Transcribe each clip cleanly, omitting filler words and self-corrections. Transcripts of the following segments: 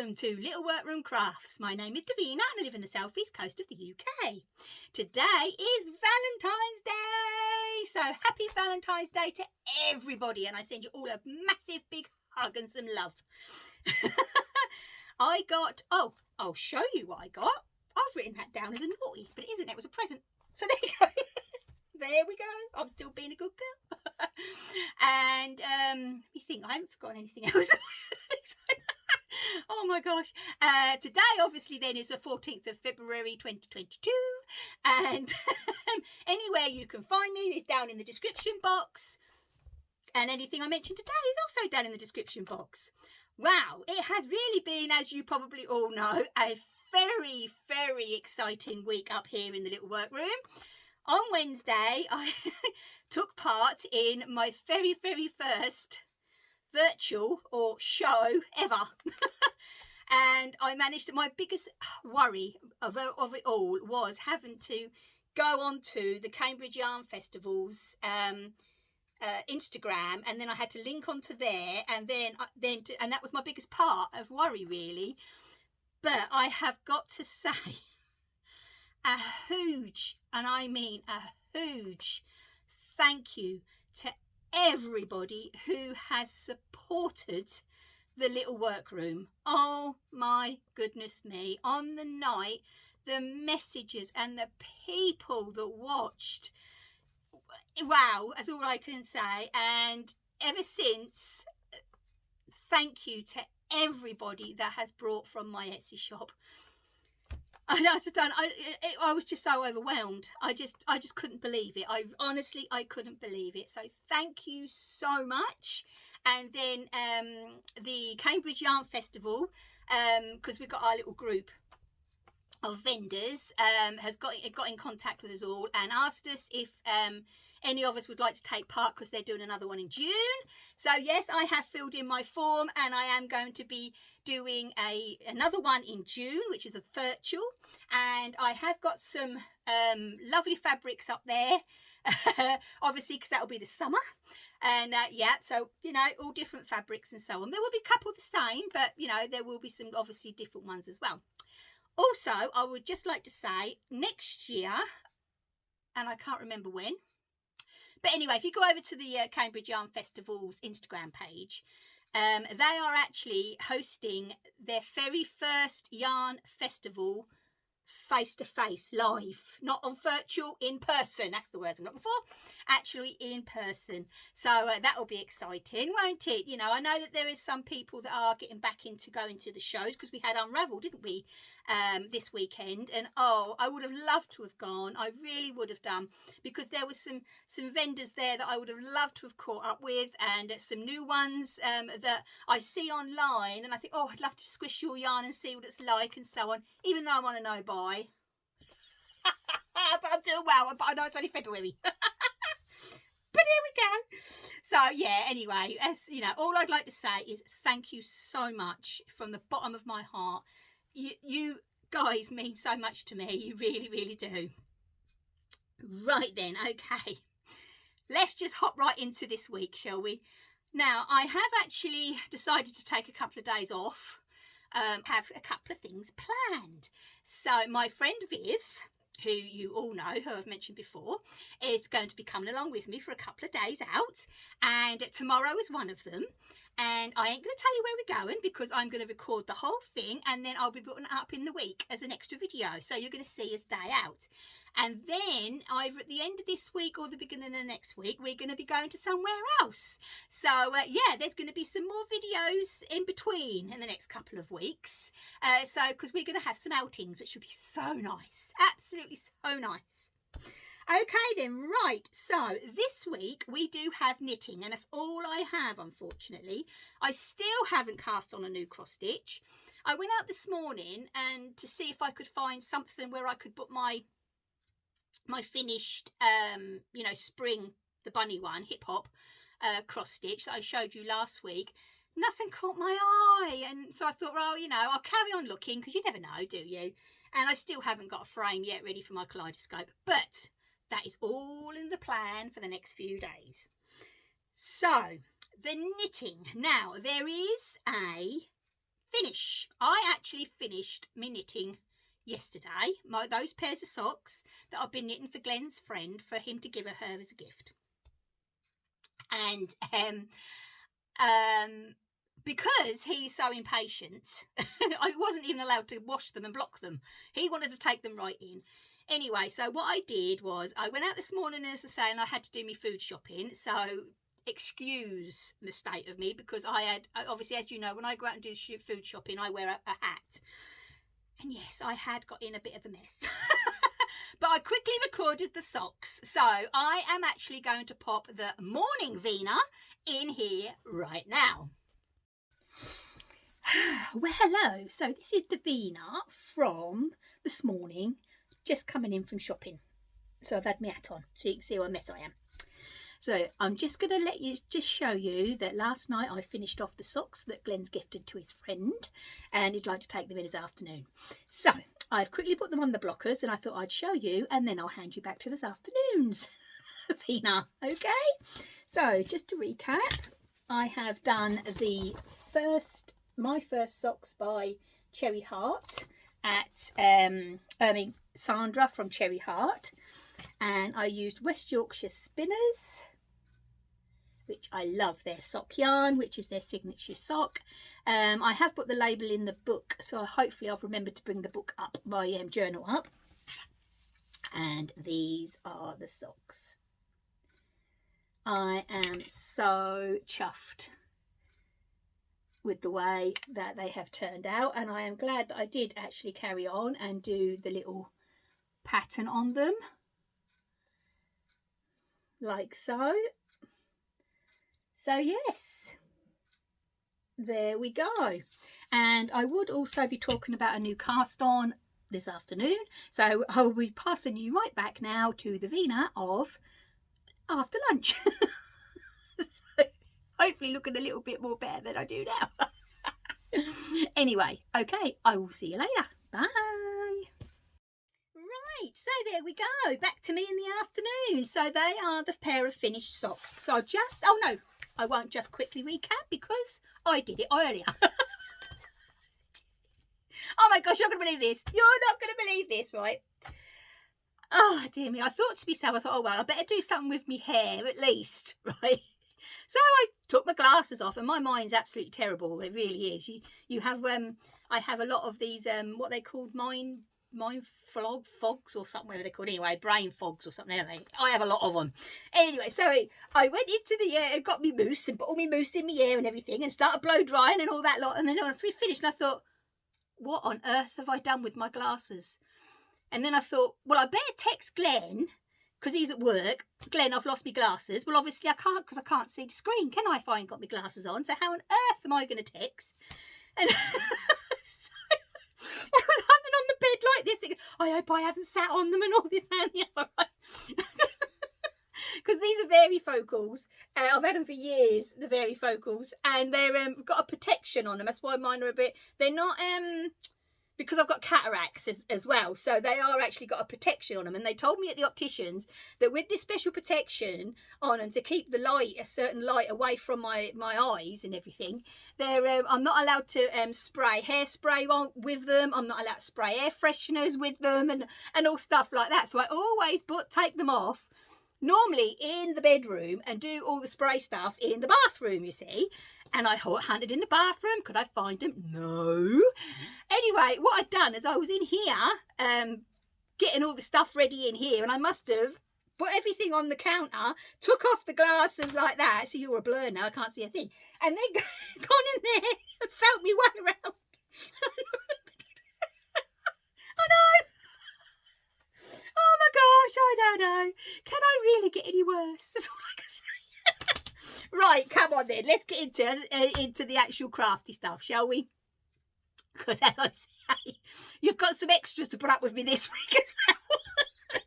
welcome to Little Workroom Crafts. My name is Davina and I live in the southeast coast of the UK. Today is Valentine's Day, so happy Valentine's Day to everybody, and I send you all a massive big hug and some love. I got, I'll show you what I got. I've written that down as a naughty, but it isn't, it was a present. So there you go. There we go. I'm still being a good girl. And you think I haven't forgotten anything else. Oh my gosh. Today obviously then is the 14th of February 2022, and anywhere you can find me is down in the description box, and anything I mentioned today is also down in the description box. Wow, it has really been, as you probably all know, a very, very exciting week up here in the little workroom. On Wednesday, I took part in my very, very first virtual or show ever. And I managed to, my biggest worry of it all was having to go onto the Cambridge Yarn Festival's Instagram, and then I had to link onto there, and and that was my biggest part of worry really. But I have got to say, a huge, and I mean a huge, thank you to everybody who has supported the little workroom. Oh my goodness me, on the night, the messages and the people that watched, wow, that's all I can say. And ever since, thank you to everybody that has brought from my Etsy shop. I was just so overwhelmed. I just couldn't believe it. I couldn't believe it. So thank you so much. And then the Cambridge Yarn Festival, because we've got our little group of vendors, has got in contact with us all and asked us if any of us would like to take part, because they're doing another one in June. So yes, I have filled in my form, and I am going to be doing another one in June, which is a virtual, and I have got some lovely fabrics up there, obviously, because that will be the summer. And yeah, so you know, all different fabrics and so on. There will be a couple the same, but you know, there will be some obviously different ones as well. Also, I would just like to say, next year, and I can't remember when, but anyway, if you go over to the Cambridge Yarn Festival's Instagram page, they are actually hosting their very first yarn festival face-to-face, live, not on virtual, in person. That's the words I'm looking for, actually in person. So that will be exciting, won't it? You know, I know that there is some people that are getting back into going to the shows, because we had Unravel, didn't we, this weekend, and oh, I would have loved to have gone. I really would have done, because there was some vendors there that I would have loved to have caught up with, and some new ones that I see online, and I think, oh, I'd love to squish your yarn and see what it's like and so on, even though I'm on a no buy. But I'm doing well. But I know it's only February. But here we go. So yeah, anyway, as you know, all I'd like to say is thank you so much from the bottom of my heart. You guys mean so much to me. You really, really do. Right then, okay. Let's just hop right into this week, shall we? Now, I have actually decided to take a couple of days off. Have a couple of things planned. So my friend Viv, who you all know, who I've mentioned before, is going to be coming along with me for a couple of days out, and tomorrow is one of them. And I ain't going to tell you where we're going, because I'm going to record the whole thing, and then I'll be putting it up in the week as an extra video, so you're going to see us day out. And then either at the end of this week or the beginning of next week, we're going to be going to somewhere else. So yeah, there's going to be some more videos in between in the next couple of weeks. So because we're going to have some outings, which will be so nice, absolutely so nice. Okay then, right, so this week we do have knitting, and that's all I have, unfortunately. I still haven't cast on a new cross stitch. I went out this morning and to see if I could find something where I could put my finished you know, spring, the bunny one, hip hop cross stitch that I showed you last week. Nothing caught my eye, and so I thought, well, you know, I'll carry on looking, because you never know, do you? And I still haven't got a frame yet ready for my kaleidoscope, but that is all in the plan for the next few days. So the knitting, now there is a finish. I actually finished my knitting yesterday, those pairs of socks that I've been knitting for Glenn's friend for him to give her as a gift. And because he's so impatient, I wasn't even allowed to wash them and block them. He wanted to take them right in. Anyway, so what I did was I went out this morning, as I say, and I had to do my food shopping. So excuse the state of me, because I had, obviously, as you know, when I go out and do food shopping, I wear a hat. And yes, I had got in a bit of a mess. But I quickly recorded the socks. So I am actually going to pop the morning Vina in here right now. Well, hello. So this is Davina from this morning, just coming in from shopping. So I've had my hat on, so you can see what a mess I am. So I'm just going to just show you that last night I finished off the socks that Glenn's gifted to his friend, and he'd like to take them in this afternoon. So I've quickly put them on the blockers, and I thought I'd show you, and then I'll hand you back to this afternoon's Vina. Okay? So just to recap, I have done my first socks by Cherry Heart at Sandra from Cherry Heart, and I used West Yorkshire Spinners, which I love their sock yarn, which is their signature sock. I have put the label in the book, so hopefully I'll remember to bring the book up, my journal up. And these are the socks. I am so chuffed with the way that they have turned out, and I am glad that I did actually carry on and do the little pattern on them, like so. So yes, there we go. And I would also be talking about a new cast on this afternoon, so I'll be passing you right back now to the Vina of after lunch. So hopefully looking a little bit more better than I do now. Anyway, okay, I will see you later. Bye. Right, so there we go, back to me in the afternoon. So they are the pair of finished socks. So oh no, I won't just quickly recap because I did it earlier. Oh my gosh, you're not going to believe this. You're not going to believe this, right? Oh dear me, I thought to myself, I thought, oh well, I better do something with my hair at least, right? So I took my glasses off, and my mind's absolutely terrible. It really is. You have I have a lot of these what they called mind fogs or something, whatever they're called. Anyway, brain fogs or something. Anyway, I have a lot of them. Anyway, so I went into the and got me mousse and put all my mousse in my hair and everything, and started blow drying and all that lot. And then I finished, and I thought, what on earth have I done with my glasses? And then I thought, well, I better text Glenn, because he's at work. Glenn, I've lost my glasses. Well, obviously I can't, because I can't see the screen, can I, if I ain't got my glasses on? So how on earth am I going to text? And so I was hunting on the bed like this, thinking, I hope I haven't sat on them and all this and the other. Because these are varifocals. I've had them for years, the varifocals, and they're got a protection on them. That's why mine are a bit, they're not because I've got cataracts as well, so they are actually got a protection on them. And they told me at the opticians that with this special protection on them to keep the light, a certain light, away from my eyes and everything, they're I'm not allowed to spray hairspray with them. I'm not allowed to spray air fresheners with them, and all stuff like that. So I always take them off, normally in the bedroom, and do all the spray stuff in the bathroom, you see. And I hunted in the bathroom. Could I find them? No. Anyway, what I'd done is I was in here getting all the stuff ready in here, and I must have put everything on the counter, took off the glasses like that. So you're a blur now, I can't see a thing. And then gone in there and felt me way around. I know. Oh my gosh, I don't know. Can I really get any worse? That's all I can say. Right, come on then. Let's get into the actual crafty stuff, shall we? Because as I say, you've got some extras to put up with me this week as well.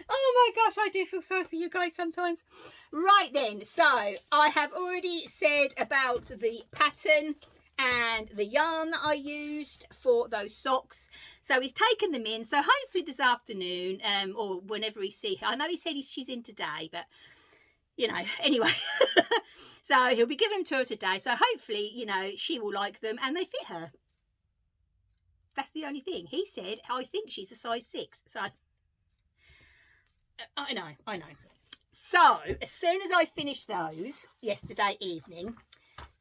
Oh my gosh, I do feel sorry for you guys sometimes. Right then, so I have already said about the pattern and the yarn that I used for those socks. So he's taken them in. So hopefully this afternoon, or whenever he sees her. I know he said she's in today, but you know, anyway. So he'll be giving them to her today. So hopefully, you know, she will like them and they fit her. That's the only thing. He said, I think she's a size 6. So, I know. So, as soon as I finished those yesterday evening,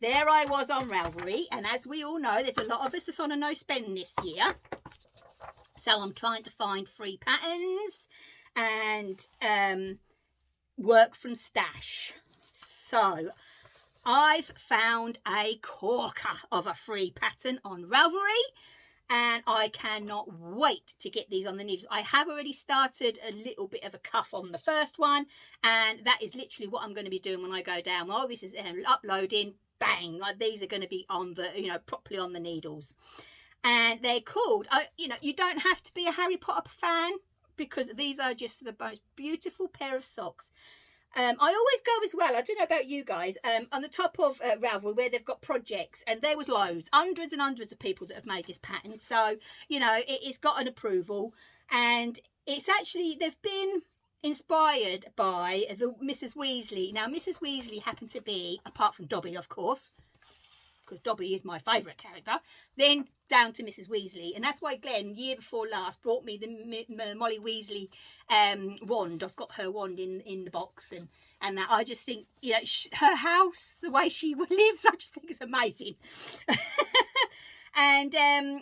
there I was on Ravelry. And as we all know, there's a lot of us that's on a no spend this year. So, I'm trying to find free patterns and work from stash. So, I've found a corker of a free pattern on Ravelry, and I cannot wait to get these on the needles. I have already started a little bit of a cuff on the first one, and that is literally what I'm going to be doing when I go down. Well, this is uploading, bang, like these are going to be on the, properly on the needles. And they're called, you don't have to be a Harry Potter fan, because these are just the most beautiful pair of socks. I always go as well, I don't know about you guys, on the top of Ravelry where they've got projects, and there was loads, hundreds and hundreds of people that have made this pattern. So, it's got an approval, and it's actually, they've been inspired by the Mrs. Weasley. Now, Mrs. Weasley happened to be, apart from Dobby, of course, because Dobby is my favourite character, then down to Mrs. Weasley. And that's why Glenn, year before last, brought me the Molly Weasley wand. I've got her wand in the box, and that I just think, her house, the way she lives, I just think it's amazing. And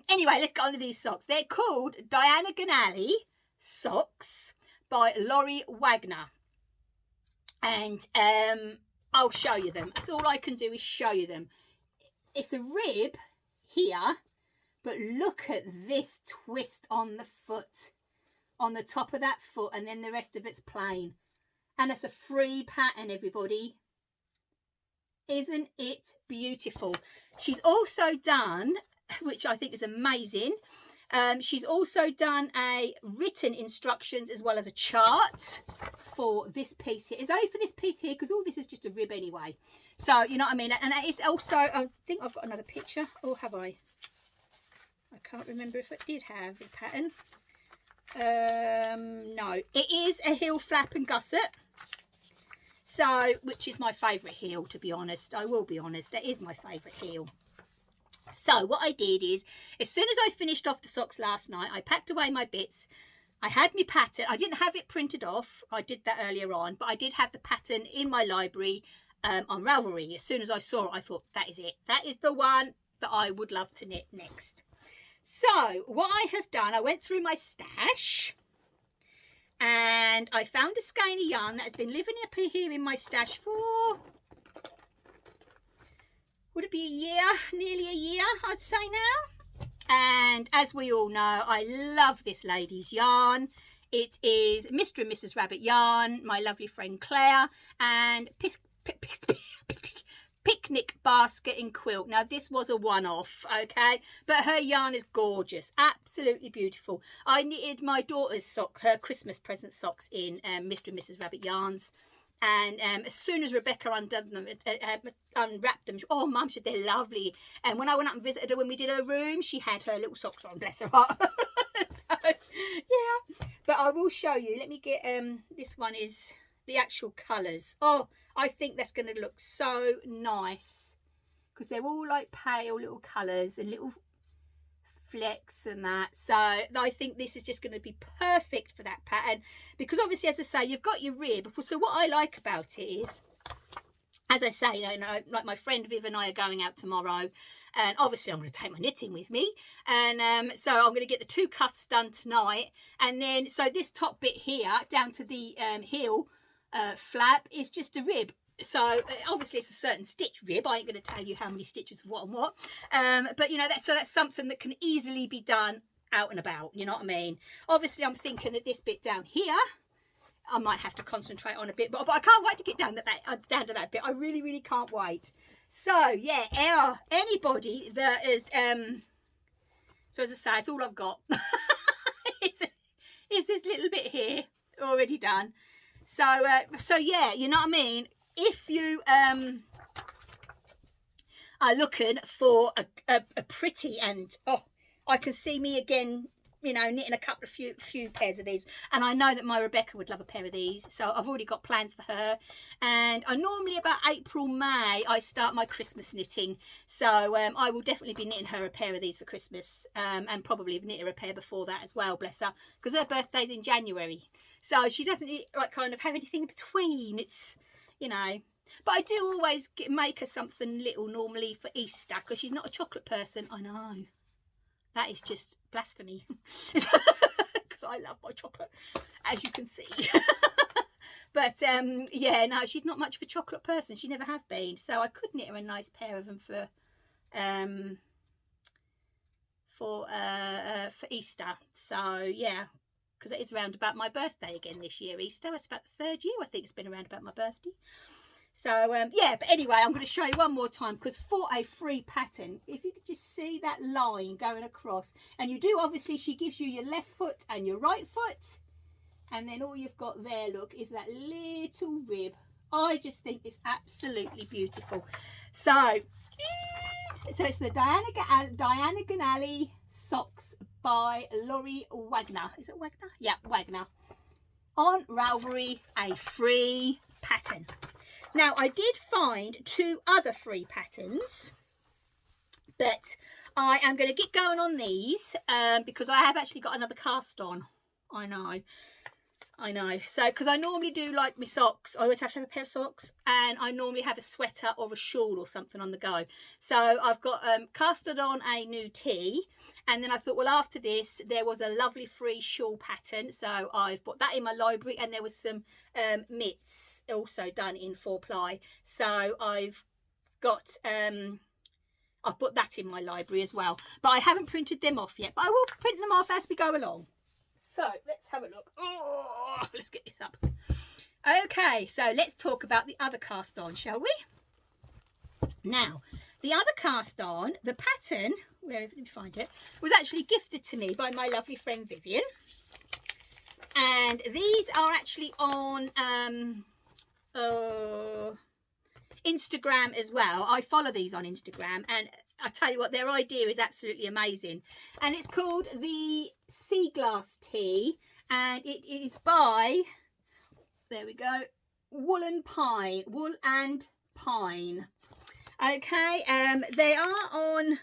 anyway, let's get on to these socks. They're called Diagon socks by Laurie Wagner. And I'll show you them. That's all I can do is show you them. It's a rib here, but look at this twist on the foot, on the top of that foot, and then the rest of it's plain. And it's a free pattern, everybody. Isn't it beautiful? She's also done, which I think is amazing, she's also done a written instructions as well as a chart for this piece here. It's only for this piece here because all this is just a rib anyway. So, you know what I mean? And it's also, I think I've got another picture. Or have I? I can't remember if it did have the pattern. No. It is a heel flap and gusset. So, which is my favourite heel, to be honest. I will be honest. It is my favourite heel. So what I did is, as soon as I finished off the socks last night, I packed away my bits. I had my pattern. I didn't have it printed off. I did that earlier on, but I did have the pattern in my library on Ravelry. As soon as I saw it, I thought, that is it. That is the one that I would love to knit next. So what I have done, I went through my stash and I found a skein of yarn that has been living up here in my stash for... would it be a year? Nearly a year, I'd say now. And as we all know, I love this lady's yarn. It is Mr. and Mrs. Rabbit yarn, my lovely friend Claire, and Picnic Basket and Quilt. Now, this was a one-off, okay? But her yarn is gorgeous, absolutely beautiful. I knitted my daughter's sock, her Christmas present socks in Mr. and Mrs. Rabbit yarns. And as soon as Rebecca undone them, unwrapped them, oh, Mum said they're lovely. And when I went up and visited her when we did her room, she had her little socks on, bless her heart. So, yeah. But I will show you. Let me get, this one is the actual colours. Oh, I think that's going to look so nice. Because they're all like pale little colours and little flecks and that. So I think this is just going to be perfect for that pattern, because obviously, as I say, you've got your rib. So what I like about it is, as I say, you know, like my friend Viv and I are going out tomorrow, and obviously I'm going to take my knitting with me, and so I'm going to get the 2 cuffs done tonight, and then so this top bit here down to the heel flap is just a rib. So obviously it's a certain stitch rib. I ain't going to tell you how many stitches of what and what, but you know, that's something that can easily be done out and about, you know what I mean? Obviously I'm thinking that this bit down here I might have to concentrate on a bit, but I can't wait to get down to that bit. I really can't wait. So yeah, anybody that is so as I say, it's all I've got. it's this little bit here already done. So yeah, you know what I mean? If you are looking for a pretty, and oh, I can see me again you know, knitting a few pairs of these, and I know that my Rebecca would love a pair of these, so I've already got plans for her. And I normally about April, May, I start my Christmas knitting, so I will definitely be knitting her a pair of these for Christmas, and probably knit her a pair before that as well, bless her, because her birthday's in January, so she doesn't like kind of have anything in between. It's, you know, but I do always make her something little normally for Easter, because she's not a chocolate person. I know, that is just blasphemy, because I love my chocolate, as you can see. But yeah, no, she's not much of a chocolate person. She never have been. So I could knit her a nice pair of them for Easter. So yeah, because it is around about my birthday again this year, Easter. It's about the 3rd year, I think it's been around about my birthday. So yeah, but anyway, I'm going to show you one more time, because for a free pattern, if you could just see that line going across, and you do, obviously she gives you your left foot and your right foot, and then all you've got there, look, is that little rib. I just think it's absolutely beautiful. So it's the Diagon Socks by Laurie Wagner. Is it Wagner? Yeah, Wagner. On Ravelry, a free pattern. Now, I did find 2 other free patterns, but I am going to get going on these because I have actually got another cast on. I know. So, because I normally do like my socks, I always have to have a pair of socks, and I normally have a sweater or a shawl or something on the go. So I've got casted on a new tee, and then I thought, well, after this, there was a lovely free shawl pattern, so I've put that in my library, and there was some mitts also done in 4-ply. So I've got I've put that in my library as well, but I haven't printed them off yet, but I will print them off as we go along. So let's have a look. Oh, let's get this up. Okay, so let's talk about the other cast on, shall we? Now, the other cast on, the pattern, where did we find it, was actually gifted to me by my lovely friend Vivian. And these are actually on Instagram as well. I follow these on Instagram, and I tell you what, their idea is absolutely amazing. And it's called the Sea Glass Tea, and it is by, there we go, wool&pine. Okay, they are on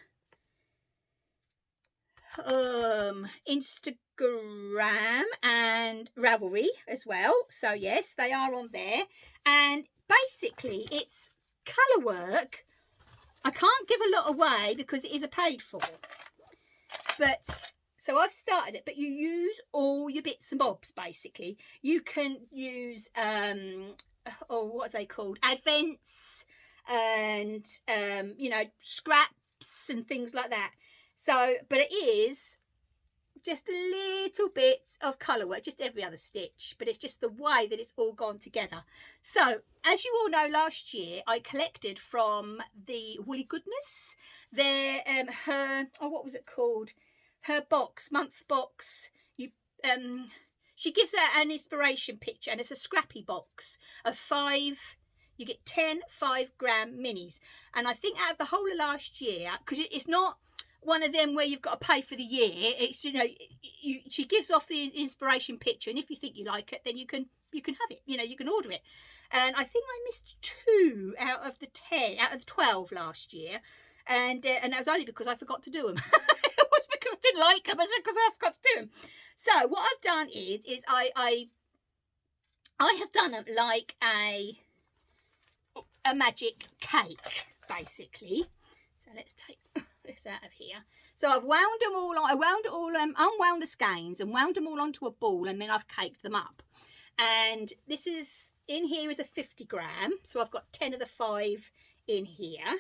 Instagram and Ravelry as well. So yes, they are on there, and basically it's colour work. I can't give a lot away because it is a paid for, but so I've started it, but you use all your bits and bobs. Basically you can use what are they called, advents, and you know, scraps and things like that. So but it is just a little bit of colour work, just every other stitch, but it's just the way that it's all gone together. So as you all know, last year I collected from the Woolly Goodness their her, oh, what was it called, her box, month box. You she gives her an inspiration picture, and it's a scrappy box of 5, you get 10 5-gram minis. And I think out of the whole of last year, because it's not one of them where you've got to pay for the year, it's, you know, she gives off the inspiration picture, and if you think you like it, then you can have it, you know, you can order it. And I think I missed 2 out of the 12 last year, and that was only because I forgot to do them. It was because I didn't like them, it was because I forgot to do them. So what I've done is I have done them like a magic cake, basically. So let's take this out of here. So I've wound them all on, unwound the skeins and wound them all onto a ball, and then I've caked them up. And this is, in here is a 50-gram, so I've got 10 of the 5 in here,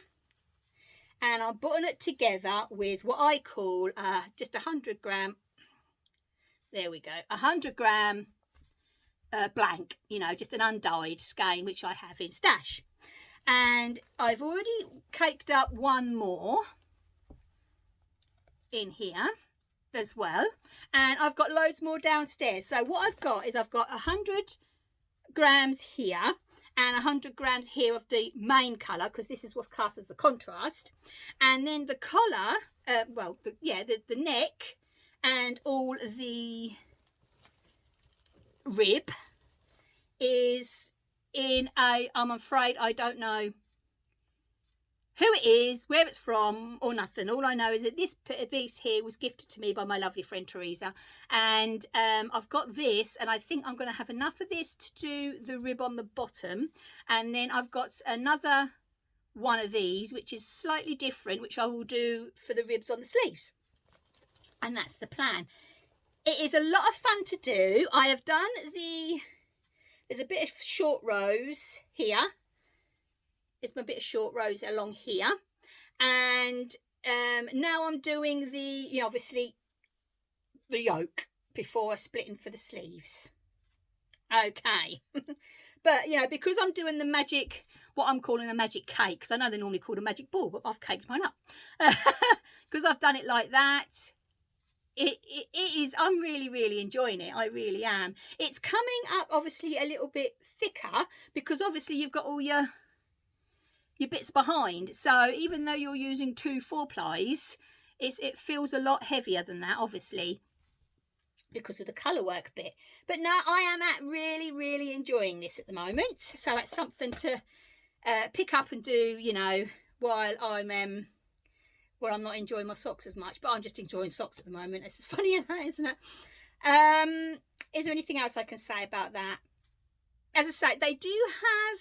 and I'm putting it together with what I call just 100-gram, there we go, 100-gram blank, you know, just an undyed skein, which I have in stash. And I've already caked up one more in here as well, and I've got loads more downstairs. So what I've got is I've got 100 grams here and 100 grams here of the main colour, because this is what's cast as the contrast, and then the collar, well, the neck and all the rib is in a, I'm afraid I don't know who it is, where it's from, or nothing. All I know is that this piece here was gifted to me by my lovely friend Teresa, and I've got this, and I think I'm going to have enough of this to do the rib on the bottom, and then I've got another one of these which is slightly different, which I will do for the ribs on the sleeves, and that's the plan. It is a lot of fun to do. I have done there's a bit of short rows here. It's my bit of short rows along here, and now I'm doing the, obviously the yoke before splitting for the sleeves. Okay. But because I'm doing the magic, what I'm calling a magic cake, because I know they're normally called a magic ball, but I've caked mine up because I've done it like that. It is, I'm really enjoying it. I really am. It's coming up obviously a little bit thicker because obviously you've got all your bits behind, so even though you're using 2 4-plies, it feels a lot heavier than that, obviously because of the colour work bit. But no, I am really enjoying this at the moment, so that's something to pick up and do, while I'm not enjoying my socks as much. But I'm just enjoying socks at the moment. It's funny, isn't it? Is there anything else I can say about that? As I say, they do have,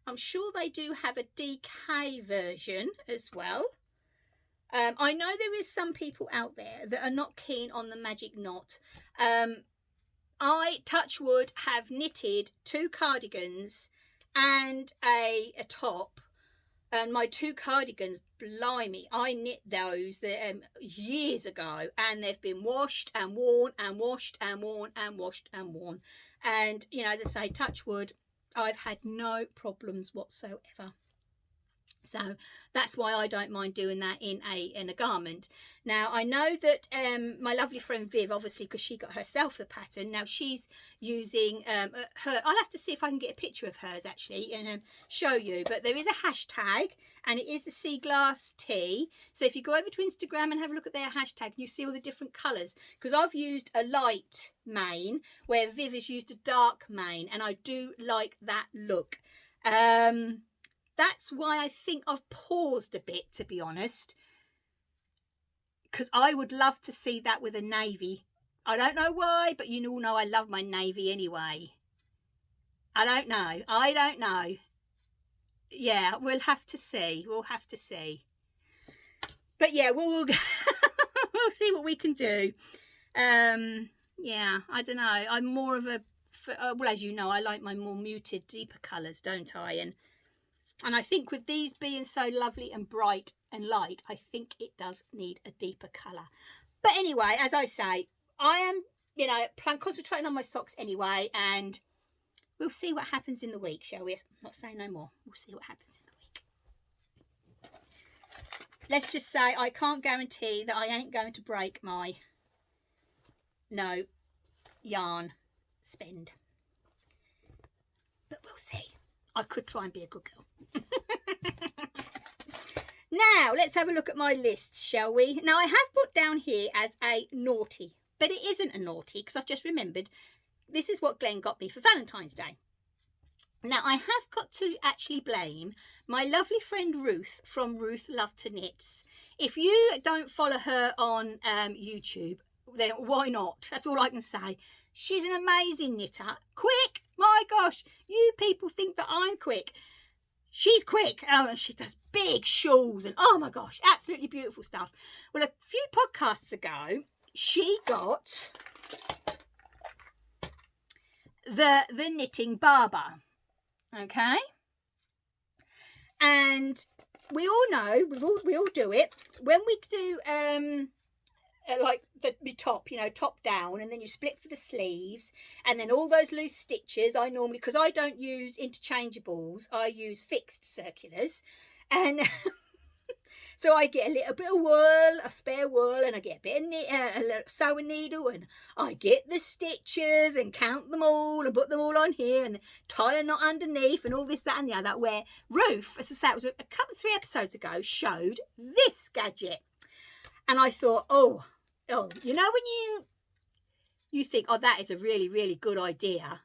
I'm sure they do have a DK version as well. I know there is some people out there that are not keen on the magic knot. I, touch wood, have knitted 2 cardigans and a top. And my 2 cardigans, blimey, I knit those years ago, and they've been washed and worn and washed and worn and washed and worn. And, as I say, touch wood, I've had no problems whatsoever. So that's why I don't mind doing that in a garment. Now I know that my lovely friend Viv, obviously because she got herself a pattern, now she's using her, I'll have to see if I can get a picture of hers actually and show you, but there is a hashtag and it is the sea glass tea. So if you go over to Instagram and have a look at their hashtag, you see all the different colours, because I've used a light mane where Viv has used a dark mane, and I do like that look. That's why I think I've paused a bit, to be honest, because I would love to see that with a navy. I don't know why, but you all know I love my navy anyway. I don't know. Yeah, we'll have to see. But yeah, we'll we'll see what we can do. Yeah, I don't know. I'm more of a, well, as you know, I like my more muted, deeper colours, don't I? And I think with these being so lovely and bright and light, I think it does need a deeper colour. But anyway, as I say, I am, concentrating on my socks anyway, and we'll see what happens in the week, shall we? I'm not saying no more. We'll see what happens in the week. Let's just say I can't guarantee that I ain't going to break my no yarn spend. But we'll see. I could try and be a good girl. Now, let's have a look at my list, shall we? Now, I have put down here as a naughty, but it isn't a naughty because I've just remembered this is what Glenn got me for Valentine's Day. Now, I have got to actually blame my lovely friend Ruth from Ruth Love to Knits. If you don't follow her on YouTube, then why not? That's all I can say. She's an amazing knitter. Quick! My gosh, you people think that I'm quick. She's quick. Oh, and she does big shawls and oh my gosh, absolutely beautiful stuff. Well, a few podcasts ago, she got the knitting barber. Okay? And we all know, we all do it. When we do like the top, top down, and then you split for the sleeves, and then all those loose stitches, I normally, because I don't use interchangeables, I use fixed circulars, and so I get a little bit of wool, a spare wool, and I get a bit of a little sewing needle, and I get the stitches and count them all and put them all on here and tie a knot underneath and all this, that and the other, where Ruth, as I say, it was a couple 3 episodes ago, showed this gadget. And I thought, oh, you know, when you think, oh, that is a really, really good idea.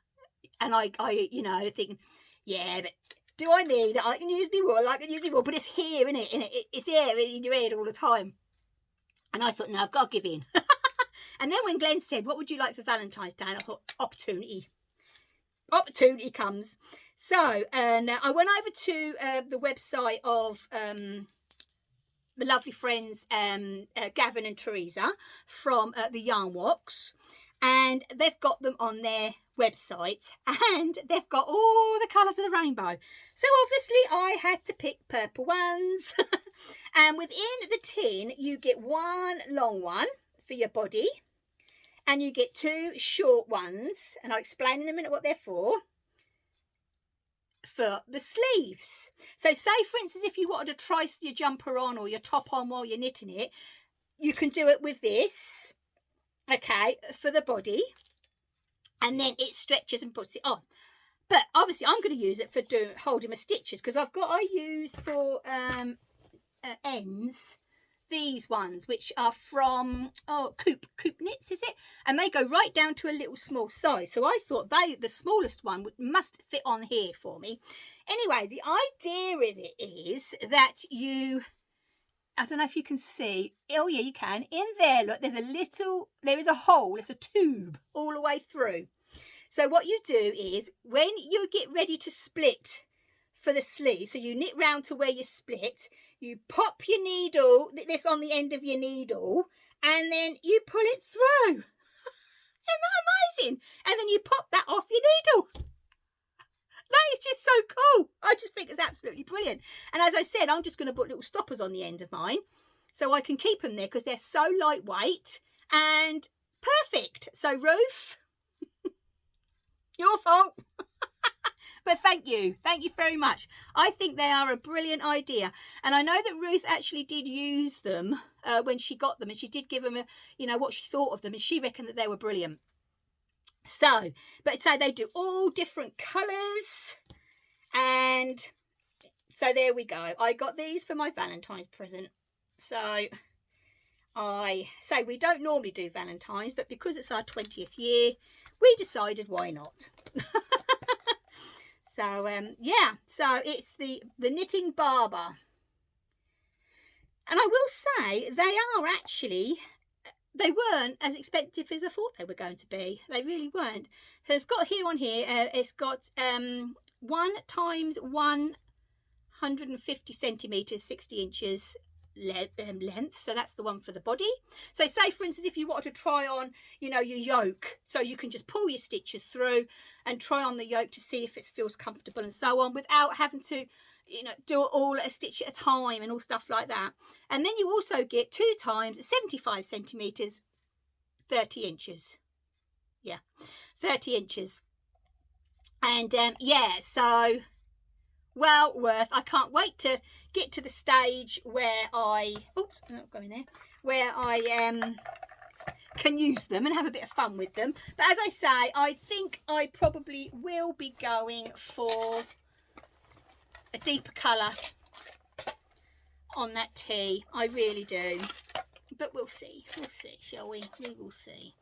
And I you know, think, yeah, but do I need it? I can use me wool, but it's here, isn't it? It's here in your head all the time. And I thought, no, I've got to give in. And then when Glenn said, what would you like for Valentine's Day? I thought, opportunity comes. So I went over to the website of the lovely friends Gavin and Teresa from the Yarn Wrox, and they've got them on their website, and they've got all the colours of the rainbow. So obviously I had to pick purple ones. And within the tin you get one long one for your body, and you get two short ones, and I'll explain in a minute what they're for the sleeves. So say, for instance, if you wanted to try your jumper on or your top on while you're knitting it, you can do it with this, okay, for the body, and then it stretches and puts it on. But obviously I'm going to use it for holding my stitches, because I use for ends these ones, which are from Coop Knits, is it? And they go right down to a little small size. So I thought the smallest one must fit on here for me. Anyway, the idea of it is that I don't know if you can see. Oh yeah, you can. In there, look, there is a hole. It's a tube all the way through. So what you do is, when you get ready to split for the sleeve, so you knit round to where you split, you pop your needle, this on the end of your needle, and then you pull it through. Isn't that amazing? And then you pop that off your needle. That is just so cool. I just think it's absolutely brilliant. And as I said, I'm just going to put little stoppers on the end of mine so I can keep them there, because they're so lightweight and perfect. So Ruth, your fault. But thank you very much. I think they are a brilliant idea, and I know that Ruth actually did use them when she got them, and she did give them what she thought of them, and she reckoned that they were brilliant. So, but so they do all different colours, and so there we go. I got these for my Valentine's present. So I say we don't normally do Valentine's, but because it's our 20th year, we decided why not. So yeah, so it's the Knitting Barber, and I will say they weren't as expensive as I thought they were going to be. They really weren't. So it's got here on here, it's got 1 times 150 centimeters, 60 inches length. So that's the one for the body. So say, for instance, if you wanted to try on your yoke, so you can just pull your stitches through and try on the yoke to see if it feels comfortable and so on, without having to do it all a stitch at a time and all stuff like that. And then you also get 2 times 75 centimeters, 30 inches. Yeah, 30 inches. And yeah, so well worth. I can't wait to get to the stage where I can use them and have a bit of fun with them. But as I say, I think I probably will be going for a deeper colour on that tee. I really do, but we'll see, shall we? We will see.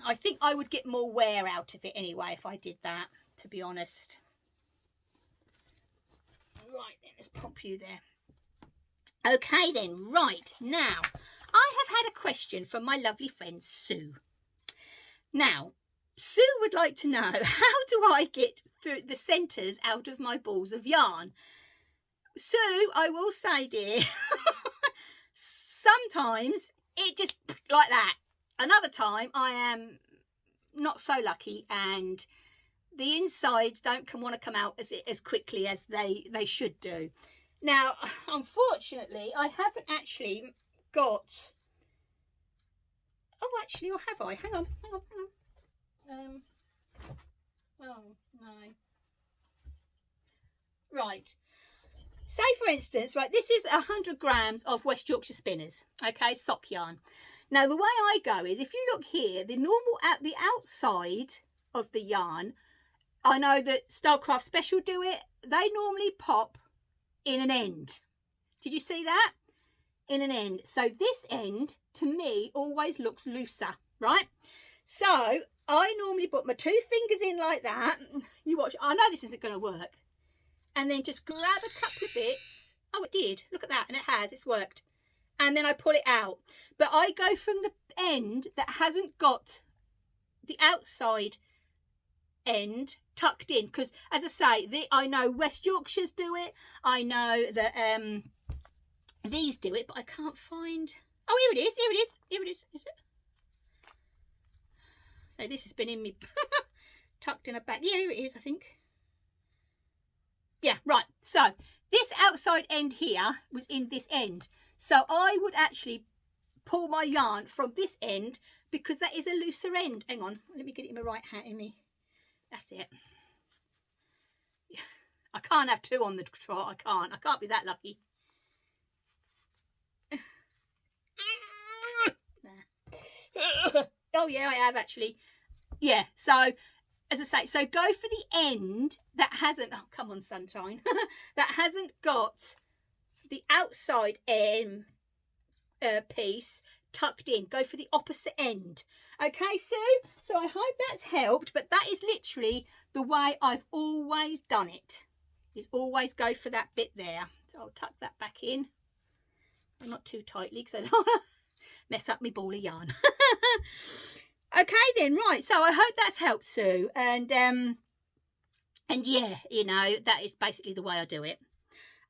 I think I would get more wear out of it anyway if I did that, to be honest. Right then, let's pop you there. Okay then, right, now I have had a question from my lovely friend Sue. Now, Sue would like to know, how do I get through the centres out of my balls of yarn? Sue, I will say, dear, sometimes it just like that. Another time I am not so lucky, and the insides don't want to come out as quickly as they should do. Now, unfortunately, I haven't actually got... Oh, actually, or have I? Hang on. Oh, no. Right. Say, for instance, right, this is 100 grams of West Yorkshire Spinners, okay, sock yarn. Now, the way I go is, if you look here, the outside of the yarn, I know that Stylecraft Special do it. They normally pop in an end. Did you see that? in an end. So this end to me always looks looser, right? So I normally put my 2 fingers in like that. You watch. I know this isn't going to work. And then just grab a couple of bits. Oh, it did. Look at that. And it has. It's worked. And then I pull it out. But I go from the end that hasn't got the outside end tucked in, because as I say, I know West Yorkshires do it. I know that these do it, but I can't find. Oh, here it is. Here it is. Here it is. Is it? No, this has been in me tucked in a back. Yeah, here it is, I think. Yeah, right. So this outside end here was in this end. So I would actually pull my yarn from this end because that is a looser end. Hang on, let me get it in my right hand. That's it. Yeah. I can't have 2 on the trot. I can't be that lucky. Oh yeah, I have actually. Yeah, so as I say, so go for the end that hasn't, oh come on sunshine, that hasn't got the outside end piece tucked in. Go for the opposite end. Okay, Sue? So I hope that's helped, but that is literally the way I've always done it. Is always go for that bit there. So I'll tuck that back in. Not too tightly because I don't want to mess up my ball of yarn. Okay then, right, so I hope that's helped, Sue, and yeah, you know, that is basically the way I do it.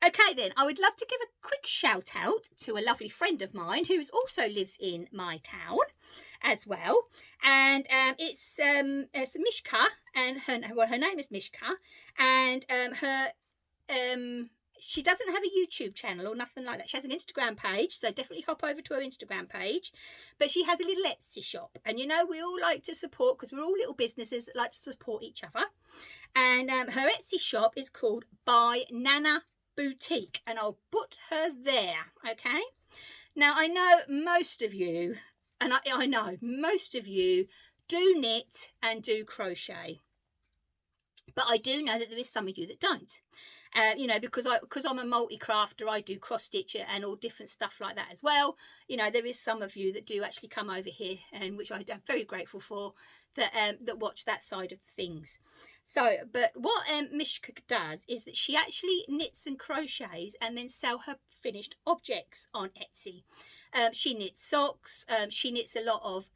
Okay then, I would love to give a quick shout out to a lovely friend of mine who also lives in my town as well, and it's Mishka, and her name is Mishka, and she doesn't have a YouTube channel or nothing like that. She has an Instagram page, so definitely hop over to her Instagram page. But she has a little Etsy shop. And, you know, we all like to support, because we're all little businesses that like to support each other. And her Etsy shop is called By Nana Boutique. And I'll put her there, okay? Now, I know most of you, and I know most of you do knit and do crochet. But I do know that there is some of you that don't. You know, because I'm a multi-crafter, I do cross stitch and all different stuff like that as well. You know, there is some of you that do actually come over here, and which I'm very grateful for, that watch that side of things. So, but what Mishka does is that she actually knits and crochets and then sell her finished objects on Etsy. She knits socks. She knits a lot of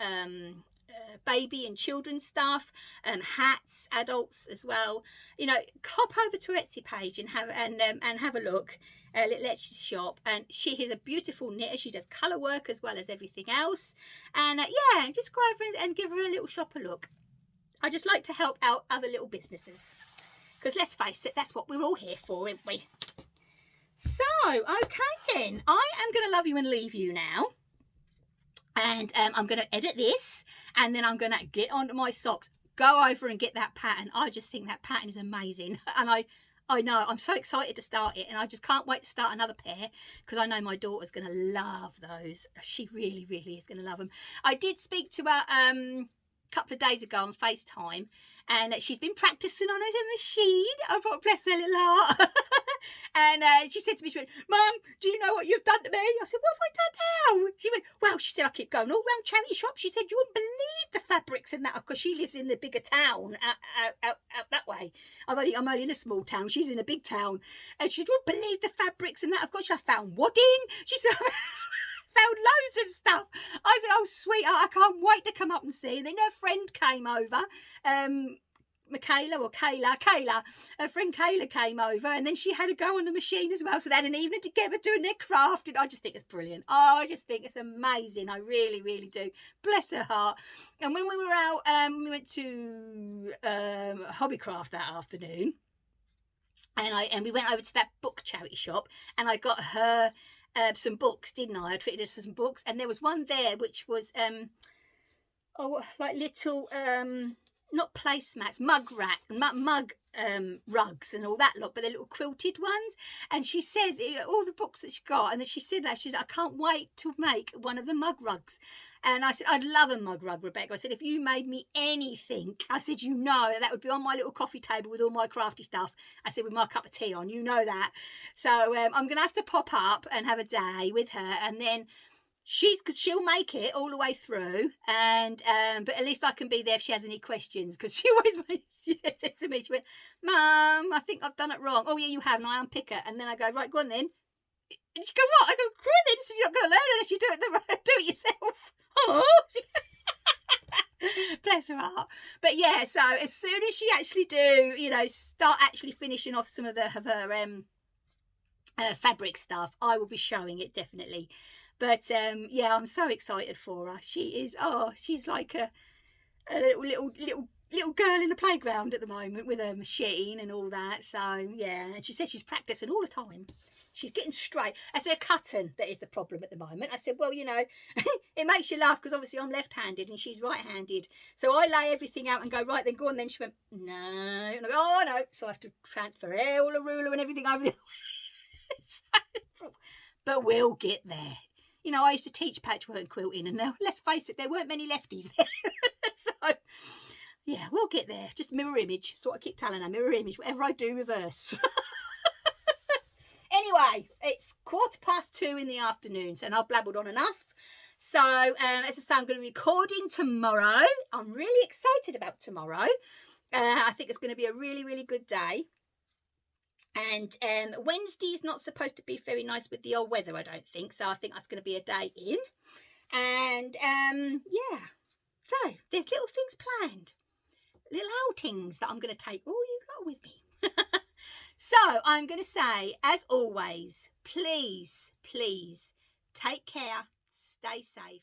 baby and children's stuff, hats, adults as well. You know, hop over to her Etsy page and have a look. Little Etsy shop, and she is a beautiful knitter. She does colour work as well as everything else. And yeah, just go over and give her a little shop a look. I just like to help out other little businesses, because let's face it, that's what we're all here for, aren't we? So, okay then, I am going to love you and leave you now. And I'm going to edit this, and then I'm going to get onto my socks, go over and get that pattern. I just think that pattern is amazing. And I know, I'm so excited to start it, and I just can't wait to start another pair, because I know my daughter's going to love those. She really, really is going to love them. I did speak to her a couple of days ago on FaceTime, and she's been practicing on a machine. I thought, bless her little heart. And she said to me, she went, Mum, do you know what you've done to me? I said, what have I done now? She went, well, she said, I keep going all round charity shops. She said, you wouldn't believe the fabrics and that, because she lives in the bigger town out that way. I'm only in a small town. She's in a big town. And she wouldn't believe the fabrics and that. Of course, I found wadding. She said, found loads of stuff. I said, oh, sweetheart, I can't wait to come up and see. Then her friend came over. Kayla, her friend Kayla came over, and then she had a go on the machine as well. So they had an evening together doing their craft, and I just think it's brilliant. Oh, I just think it's amazing. I really, really do. Bless her heart. And when we were out, we went to Hobbycraft that afternoon, and we went over to that book charity shop, and I got her some books, didn't I? I treated her to some books, and there was one there which was like little not placemats, mug rugs and all that lot, but they're little quilted ones. And she says all the books that she got, and then she said that I can't wait to make one of the mug rugs. And I said, I'd love a mug rug, Rebecca. I said, if you made me anything, I said, you know, that would be on my little coffee table with all my crafty stuff. I said, with my cup of tea on, you know that. So I'm going to have to pop up and have a day with her, and then because she'll make it all the way through, and but at least I can be there if she has any questions, because she always says to me, she went, Mum, I think I've done it wrong. Oh yeah, you have, and I unpick it, and then I go, right, go on then. And she goes, what? I go, go on then, so you're not going to learn unless you do it yourself. Oh, bless her heart. But yeah, so as soon as she actually start actually finishing off some of her fabric stuff, I will be showing it definitely. But yeah, I'm so excited for her. She's like a little girl in the playground at the moment with her machine and all that. So yeah, and she says she's practicing all the time. She's getting straight. It's her cutting that is the problem at the moment. I said, well, it makes you laugh because obviously I'm left-handed and she's right-handed. So I lay everything out and go, right, then go on then. She went, no. And I go, oh, no. So I have to transfer all the ruler and everything over the But we'll get there. I used to teach patchwork and quilting, and let's face it, there weren't many lefties there. So, yeah, we'll get there. Just mirror image. That's what I keep telling her, mirror image. Whatever I do, reverse. Anyway, it's 2:15 in the afternoon, so I've blabbered on enough. So, as I say, I'm going to be recording tomorrow. I'm really excited about tomorrow. I think it's going to be a really, really good day. And Wednesday's not supposed to be very nice with the old weather, I don't think. So I think that's going to be a day in. And yeah, so there's little things planned, little outings that I'm going to take all you lot with me. So I'm going to say, as always, please, please take care, stay safe.